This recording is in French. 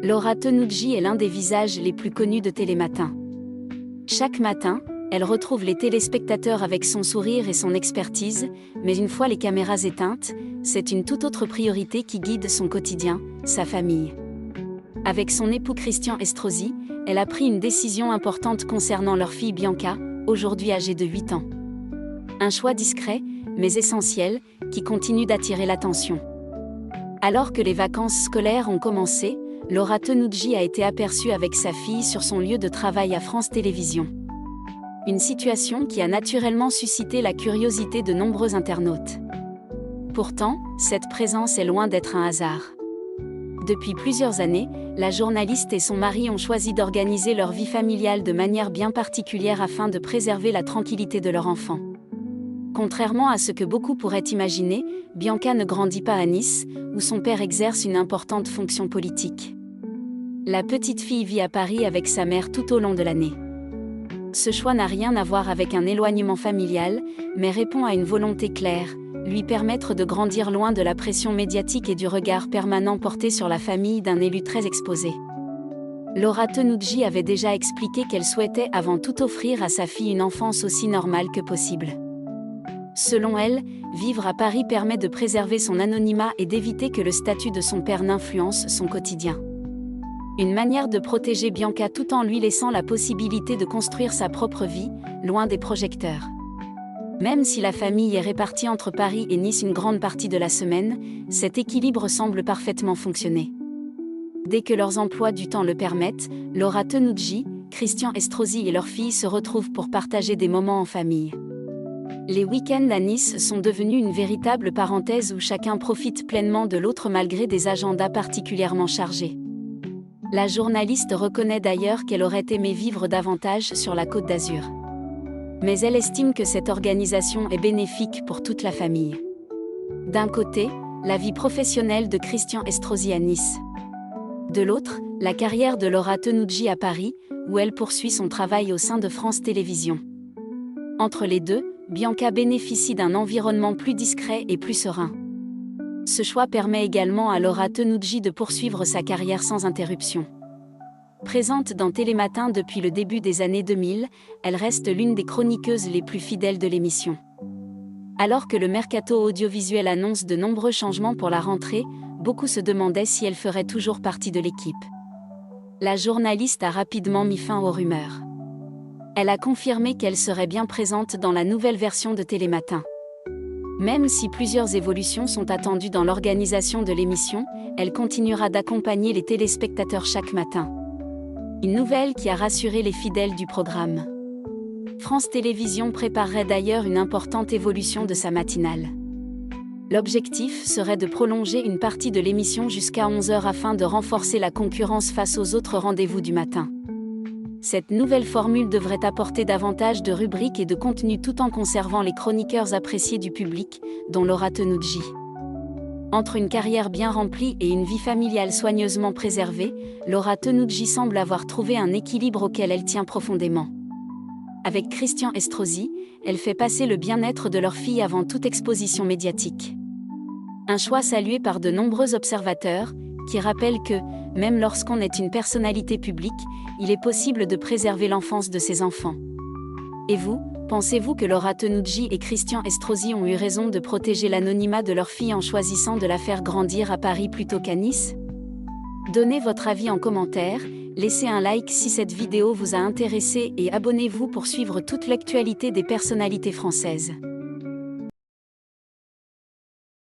Laura Tenucci est l'un des visages les plus connus de Télématin. Chaque matin, elle retrouve les téléspectateurs avec son sourire et son expertise, mais une fois les caméras éteintes, c'est une toute autre priorité qui guide son quotidien, sa famille. Avec son époux Christian Estrosi, elle a pris une décision importante concernant leur fille Bianca, aujourd'hui âgée de 8 ans. Un choix discret, mais essentiel, qui continue d'attirer l'attention. Alors que les vacances scolaires ont commencé, Laura Tenucci a été aperçue avec sa fille sur son lieu de travail à France Télévisions. Une situation qui a naturellement suscité la curiosité de nombreux internautes. Pourtant, cette présence est loin d'être un hasard. Depuis plusieurs années, la journaliste et son mari ont choisi d'organiser leur vie familiale de manière bien particulière afin de préserver la tranquillité de leur enfant. Contrairement à ce que beaucoup pourraient imaginer, Bianca ne grandit pas à Nice, où son père exerce une importante fonction politique. La petite fille vit à Paris avec sa mère tout au long de l'année. Ce choix n'a rien à voir avec un éloignement familial, mais répond à une volonté claire, lui permettre de grandir loin de la pression médiatique et du regard permanent porté sur la famille d'un élu très exposé. Laura Tenucci avait déjà expliqué qu'elle souhaitait avant tout offrir à sa fille une enfance aussi normale que possible. Selon elle, vivre à Paris permet de préserver son anonymat et d'éviter que le statut de son père n'influence son quotidien. Une manière de protéger Bianca tout en lui laissant la possibilité de construire sa propre vie, loin des projecteurs. Même si la famille est répartie entre Paris et Nice une grande partie de la semaine, cet équilibre semble parfaitement fonctionner. Dès que leurs emplois du temps le permettent, Laura Tenucci, Christian Estrosi et leur fille se retrouvent pour partager des moments en famille. Les week-ends à Nice sont devenus une véritable parenthèse où chacun profite pleinement de l'autre malgré des agendas particulièrement chargés. La journaliste reconnaît d'ailleurs qu'elle aurait aimé vivre davantage sur la Côte d'Azur. Mais elle estime que cette organisation est bénéfique pour toute la famille. D'un côté, la vie professionnelle de Christian Estrosi à Nice. De l'autre, la carrière de Laura Tenucci à Paris, où elle poursuit son travail au sein de France Télévisions. Entre les deux, Bianca bénéficie d'un environnement plus discret et plus serein. Ce choix permet également à Laura Tenucci de poursuivre sa carrière sans interruption. Présente dans Télématin depuis le début des années 2000, elle reste l'une des chroniqueuses les plus fidèles de l'émission. Alors que le mercato audiovisuel annonce de nombreux changements pour la rentrée, beaucoup se demandaient si elle ferait toujours partie de l'équipe. La journaliste a rapidement mis fin aux rumeurs. Elle a confirmé qu'elle serait bien présente dans la nouvelle version de Télématin. Même si plusieurs évolutions sont attendues dans l'organisation de l'émission, elle continuera d'accompagner les téléspectateurs chaque matin. Une nouvelle qui a rassuré les fidèles du programme. France Télévisions préparerait d'ailleurs une importante évolution de sa matinale. L'objectif serait de prolonger une partie de l'émission jusqu'à 11h afin de renforcer la concurrence face aux autres rendez-vous du matin. Cette nouvelle formule devrait apporter davantage de rubriques et de contenu tout en conservant les chroniqueurs appréciés du public, dont Laura Tenucci. Entre une carrière bien remplie et une vie familiale soigneusement préservée, Laura Tenucci semble avoir trouvé un équilibre auquel elle tient profondément. Avec Christian Estrosi, elle fait passer le bien-être de leur fille avant toute exposition médiatique. Un choix salué par de nombreux observateurs, qui rappellent que, même lorsqu'on est une personnalité publique, il est possible de préserver l'enfance de ses enfants. Et vous, pensez-vous que Laura Tenucci et Christian Estrosi ont eu raison de protéger l'anonymat de leur fille en choisissant de la faire grandir à Paris plutôt qu'à Nice ? Donnez votre avis en commentaire, laissez un like si cette vidéo vous a intéressé et abonnez-vous pour suivre toute l'actualité des personnalités françaises.